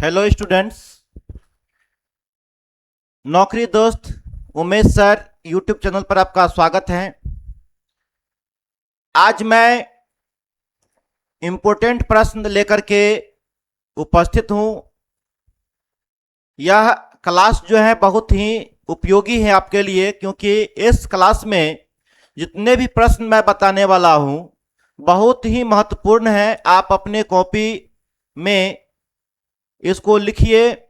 Hello students, नौकरी दोस्त Umesh sir YouTube channel पर आपका स्वागत है। आज मैं इम्पोर्टेंट प्रश्न लेकर के उपस्थित हूं। यह क्लास जो है बहुत ही उपयोगी है आपके लिए, क्योंकि इस क्लास में जितने भी प्रश्न मैं बताने वाला हूं बहुत ही महत्वपूर्ण है। आप अपने कॉपी में इसको लिखिए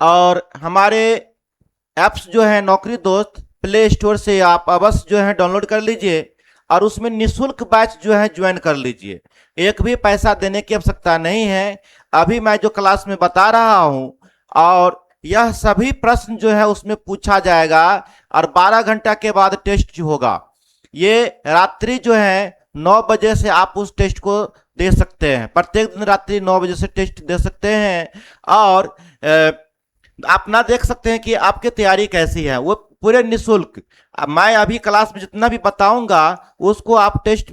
और हमारे ऐप्स जो है नौकरी दोस्त प्ले स्टोर से आप अवश्य जो है डाउनलोड कर लीजिए और उसमें निःशुल्क बैच जो है ज्वाइन कर लीजिए। एक भी पैसा देने की आवश्यकता नहीं है। अभी मैं जो क्लास में बता रहा हूं और यह सभी प्रश्न जो है उसमें पूछा जाएगा और 12 घंटा के बाद टेस्ट होगा। ये रात्रि जो है 9 बजे से आप उस टेस्ट को दे सकते हैं। प्रत्येक दिन रात्रि 9 बजे से टेस्ट दे सकते हैं और आप ना देख सकते हैं कि आपकी तैयारी कैसी है। वो पूरे निःशुल्क मैं अभी क्लास में जितना भी बताऊंगा उसको आप टेस्ट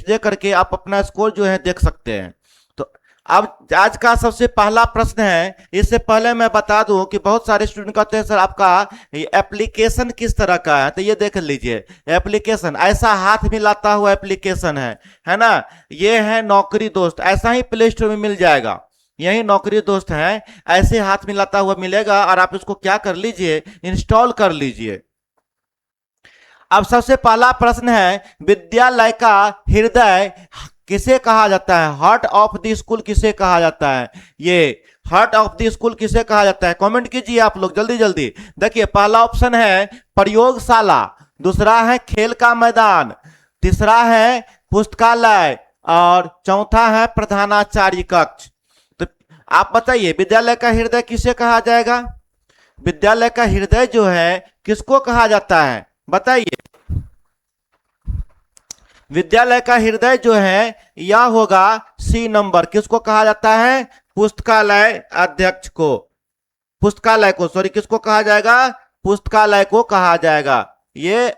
दे करके आप अपना स्कोर जो है देख सकते हैं। तो अब आज का सबसे पहला प्रश्न है। इससे पहले मैं बता दूं कि बहुत सारे स्टूडेंट कहते हैं सर आपका एप्लीकेशन किस तरह का है, तो ये देख लीजिए। एप्लीकेशन ऐसा हाथ मिलाता हुआ एप्लीकेशन है ना। ये है नौकरी दोस्त, ऐसा ही प्ले स्टोर में मिल जाएगा। यही नौकरी दोस्त है, ऐसे हाथ मिलाता हुआ मिलेगा और आप इसको क्या कर लीजिए, इंस्टॉल कर लीजिए। अब सबसे पहला प्रश्न है, विद्यालय का हृदय किसे कहा जाता है? हार्ट ऑफ द स्कूल किसे कहा जाता है? ये हार्ट ऑफ द स्कूल किसे कहा जाता है? कमेंट कीजिए आप लोग जल्दी जल्दी। देखिए, पहला ऑप्शन है प्रयोगशाला, दूसरा है खेल का मैदान, तीसरा है पुस्तकालय और चौथा है प्रधानाचार्य कक्ष। आप बताइए विद्यालय का हृदय किसे कहा जाएगा? विद्यालय का हृदय जो है किसको कहा जाता है बताइए। विद्यालय का हृदय जो है यह होगा सी नंबर। किसको कहा जाता है? पुस्तकालय अध्यक्ष को, पुस्तकालय को, सॉरी, किसको कहा जाएगा? पुस्तकालय को कहा जाएगा। ये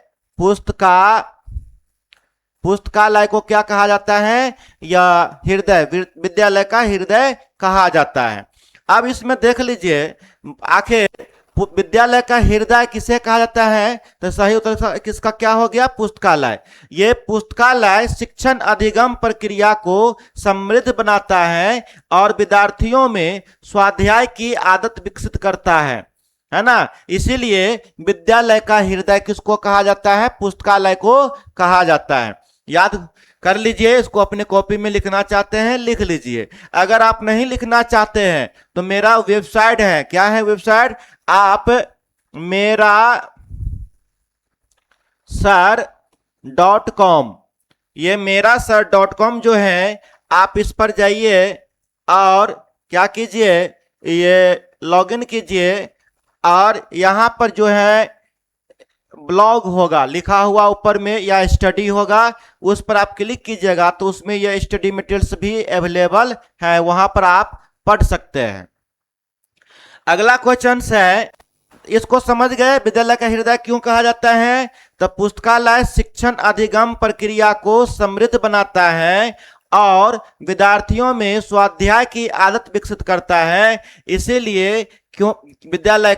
पुस्तकालय को क्या कहा जाता है? या हृदय, विद्यालय का हृदय कहा जाता है। अब इसमें देख लीजिए, आखिर विद्यालय का हृदय किसे कहा जाता है? तो सही उत्तर किसका क्या हो गया? पुस्तकालय। ये पुस्तकालय शिक्षण अधिगम प्रक्रिया को समृद्ध बनाता है और विद्यार्थियों में स्वाध्याय की आदत विकसित करता है ना। इसीलिए विद्यालय का हृदय किसको कहा जाता है? पुस्तकालय को कहा जाता है। याद कर लीजिए। इसको अपने कॉपी में लिखना चाहते हैं लिख लीजिए। अगर आप नहीं लिखना चाहते हैं तो मेरा वेबसाइट है, क्या है वेबसाइट? आप मेरा sir.com, ये मेरा sir.com जो है, आप इस पर जाइए और क्या कीजिए, ये लॉगिन कीजिए और यहां पर जो है ब्लॉग होगा लिखा हुआ ऊपर में या स्टडी होगा, उस पर आप क्लिक कीजिएगा तो उसमें यह स्टडी मटेरियल्स भी अवेलेबल है, वहां पर आप पढ़ सकते हैं। अगला क्वेश्चन है, इसको समझ गए विद्यालय का हृदय क्यों कहा जाता है? तो पुस्तकालय शिक्षण अधिगम प्रक्रिया को समृद्ध बनाता है और विद्यार्थियों में स्वाध्याय की आदत विकसित करता है। इसीलिए क्यों विद्यालय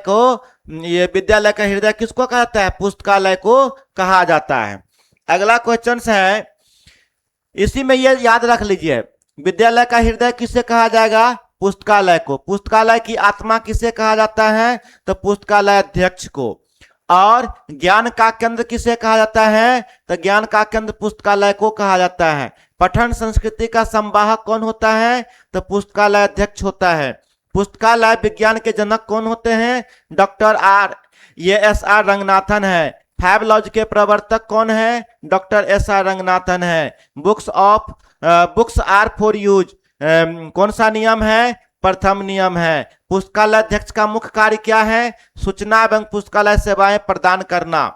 का हृदय किसको कहा जाता है? पुस्तकालय को कहा जाता है। अगला क्वेश्चन है, इसी में ये याद रख लीजिए, विद्यालय का हृदय किसे कहा जाएगा? पुस्तकालय को। पुस्तकालय की आत्मा किसे कहा जाता है? तो पुस्तकालय अध्यक्ष को। और ज्ञान का केंद्र किसे कहा जाता है? तो ज्ञान का केंद्र पुस्तकालय को कहा जाता है। पठन संस्कृति का संवाहक कौन होता है? तो पुस्तकालय अध्यक्ष होता है। पुस्तकालय विज्ञान के जनक कौन होते हैं? Doctor SR. रंगनाथन है। फाइवलॉजी के प्रवर्तक कौन है? Doctor SR. रंगनाथन है। बुक्स आर फॉर यूज कौन सा नियम है? प्रथम नियम है। पुस्तकालय अध्यक्ष का मुख्य कार्य क्या है? सूचना एवं पुस्तकालय सेवाएं प्रदान करना।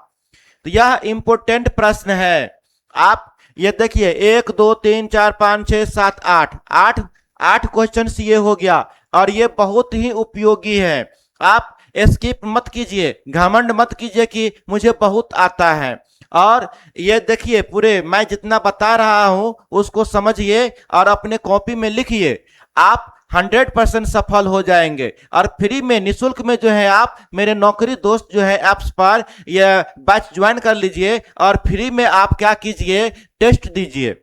तो यह इंपोर्टेंट प्रश्न है। आप ये देखिए, 1 2 3 4 5 6 7 8 क्वेश्चन ये हो गया और ये बहुत ही उपयोगी है। आप स्किप मत कीजिए, घमंड मत कीजिए कि मुझे बहुत आता है। और ये देखिए, पूरे मैं जितना बता रहा हूं उसको समझिए और अपने कॉपी में लिखिए। आप 100% सफल हो जाएंगे। और फ्री में निःशुल्क में जो है आप मेरे नौकरी दोस्त जो है ऐप्स पर यह बैच ज्वाइन कर लीजिए और फ्री में आप क्या कीजिए, टेस्ट दीजिए।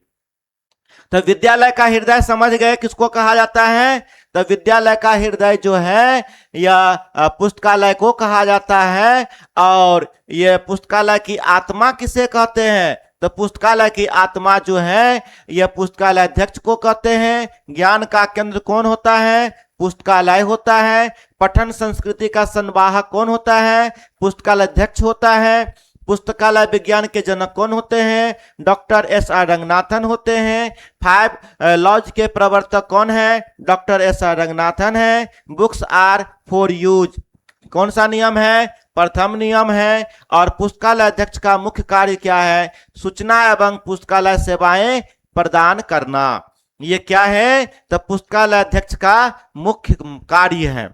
तो विद्यालय का हृदय समझ गए किसको कहा जाता है? तो विद्यालय का हृदय जो है या पुस्तकालय को कहा जाता है। और ये पुस्तकालय की आत्मा किसे कहते हैं? तो पुस्तकालय की आत्मा जो है यह पुस्तकालय अध्यक्ष को कहते हैं। ज्ञान का केंद्र कौन होता है? पुस्तकालय होता है। पठन संस्कृति का संवाहक कौन होता है? पुस्तकालय अध्यक्ष होता है। पुस्तकालय विज्ञान के जनक कौन होते हैं? Doctor SR. रंगनाथन होते हैं। 5 लॉज के प्रवर्तक कौन है? Doctor SR. रंगनाथन है। बुक्स आर फॉर यूज कौन सा नियम है? प्रथम नियम है। और पुस्तकालय अध्यक्ष का मुख्य कार्य क्या है? सूचना एवं पुस्तकालय सेवाएं प्रदान करना। ये क्या है? तो पुस्तकालय अध्यक्ष का मुख्य कार्य है।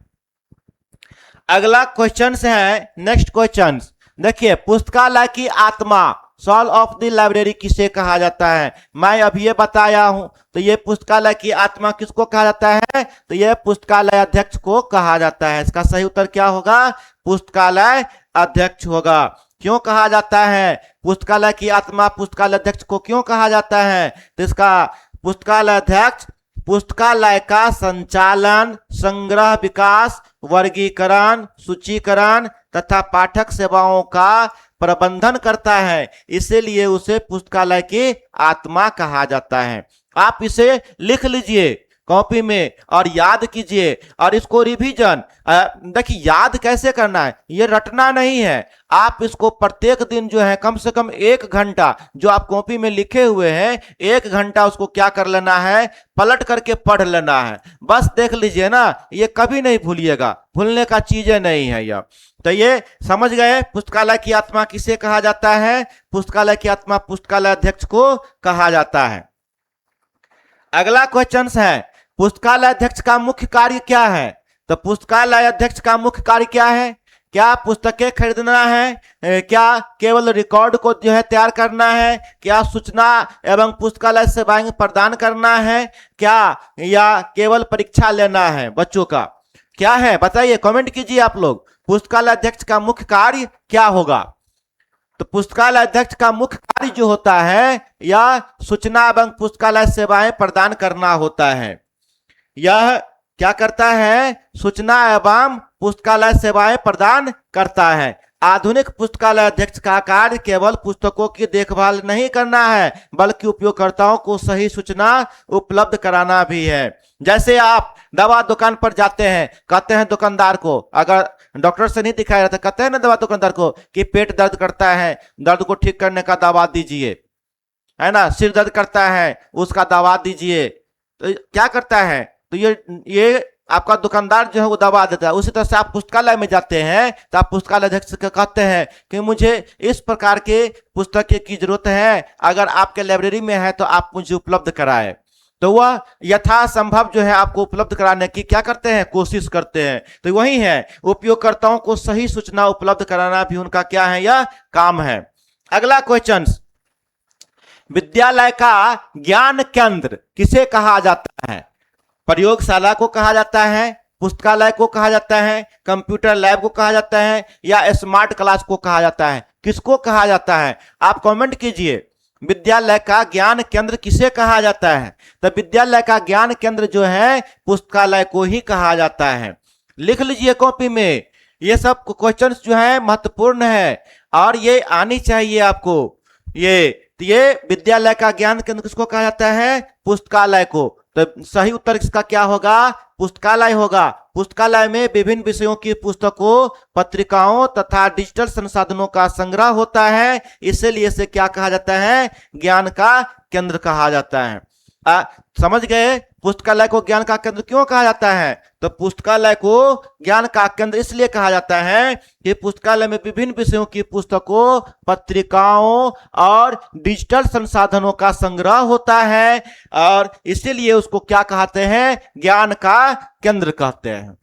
अगला क्वेश्चन है, नेक्स्ट क्वेश्चन देखिए, पुस्तकालय की आत्मा सोल ऑफ द लाइब्रेरी किसे कहा जाता है? मैं अभी ये बताया हूं। तो ये पुस्तकालय की आत्मा किसको कहा जाता है? तो ये पुस्तकालय अध्यक्ष को कहा जाता है। इसका सही उत्तर क्या होगा? पुस्तकालय अध्यक्ष होगा। क्यों कहा जाता है पुस्तकालय की आत्मा पुस्तकालय अध्यक्ष को क्यों कहा जाता है? तो इसका पुस्तकालय अध्यक्ष पुस्तकालय का संचालन, संग्रह, विकास, वर्गीकरण, सूचीकरण तथा पाठक सेवाओं का प्रबंधन करता है, इसीलिए उसे पुस्तकालय की आत्मा कहा जाता है। आप इसे लिख लीजिए कॉपी में और याद कीजिए और इसको रिवीजन देखिए याद कैसे करना है, ये रटना नहीं है। आप इसको प्रत्येक दिन जो है कम से कम 1 घंटा जो आप कॉपी में लिखे हुए हैं 1 घंटा उसको क्या कर लेना है, पलट करके पढ़ लेना है। बस देख लीजिए ना, ये कभी नहीं भूलिएगा, भूलने का चीजें नहीं है यह। तो ये समझ गए पुस्तकालय की आत्मा किसे कहा जाता है? पुस्तकालय की आत्मा पुस्तकालय अध्यक्ष को कहा जाता है। अगला क्वेश्चन है, पुस्तकालय अध्यक्ष का मुख्य कार्य क्या है? तो पुस्तकालय अध्यक्ष का मुख्य कार्य क्या है? क्या पुस्तकें खरीदना है? क्या केवल रिकॉर्ड को जो है तैयार करना है? क्या सूचना एवं पुस्तकालय सेवाएं प्रदान करना है? क्या या केवल परीक्षा लेना है बच्चों का? क्या है बताइए, कमेंट कीजिए आप लोग। पुस्तकालय अध्यक्ष का मुख्य कार्य क्या होगा? तो पुस्तकालय अध्यक्ष का मुख्य कार्य जो होता है या सूचना एवं पुस्तकालय सेवाएं प्रदान करना होता है। यह क्या करता है? सूचना एवं पुस्तकालय सेवाएं प्रदान करता है। आधुनिक पुस्तकालय अध्यक्ष का कार्य केवल पुस्तकों की देखभाल नहीं करना है, बल्कि उपयोगकर्ताओं को सही सूचना उपलब्ध कराना भी है। जैसे आप दवा दुकान पर जाते हैं, कहते हैं दुकानदार को, अगर डॉक्टर से नहीं दिखाया जाता, कहते हैं ना दवा दुकानदार को कि पेट दर्द करता है, दर्द को ठीक करने का दवा दीजिए, है ना, सिर दर्द करता है उसका दवा दीजिए। तो क्या करता है? तो ये आपका दुकानदार जो है वो दवा देता है। उसी तरह से आप पुस्तकालय में जाते हैं तो आप पुस्तकालय अध्यक्ष से कहते हैं कि मुझे इस प्रकार के पुस्तकें की जरूरत है, अगर आपके लाइब्रेरी में है तो आप मुझे उपलब्ध कराए। तो वह यथासंभव जो है आपको उपलब्ध कराने की क्या करते हैं? कोशिश करते हैं। तो वही है, उपयोगकर्ताओं को सही सूचना उपलब्ध कराना भी उनका क्या है? यह काम है। अगला क्वेश्चन, विद्यालय का ज्ञान केंद्र किसे कहा जाता है? प्रयोगशाला को कहा जाता है, पुस्तकालय को कहा जाता है, कंप्यूटर लैब को कहा जाता है, या स्मार्ट क्लास को कहा जाता है? किसको कहा जाता है? आप कमेंट कीजिए। विद्यालय का ज्ञान केंद्र किसे कहा जाता है? तो विद्यालय का ज्ञान केंद्र जो है पुस्तकालय को ही कहा जाता है। लिख लीजिए कॉपी में, ये सब क्वेश्चंस जो है महत्वपूर्ण है और ये आनी चाहिए आपको। ये विद्यालय का ज्ञान केंद्र किसको कहा जाता है? पुस्तकालय को। तो सही उत्तर इसका क्या होगा? पुस्तकालय होगा। पुस्तकालय में विभिन्न विषयों की पुस्तकों, पत्रिकाओं तथा डिजिटल संसाधनों का संग्रह होता है, इसीलिए इसे क्या कहा जाता है? ज्ञान का केंद्र कहा जाता है। समझ गए पुस्तकालय को ज्ञान का केंद्र क्यों कहा जाता है? तो पुस्तकालय को ज्ञान का केंद्र इसलिए कहा जाता है कि पुस्तकालय में विभिन्न विषयों की पुस्तकों, पत्रिकाओं और डिजिटल संसाधनों का संग्रह होता है और इसीलिए उसको क्या कहते हैं? ज्ञान का केंद्र कहते हैं।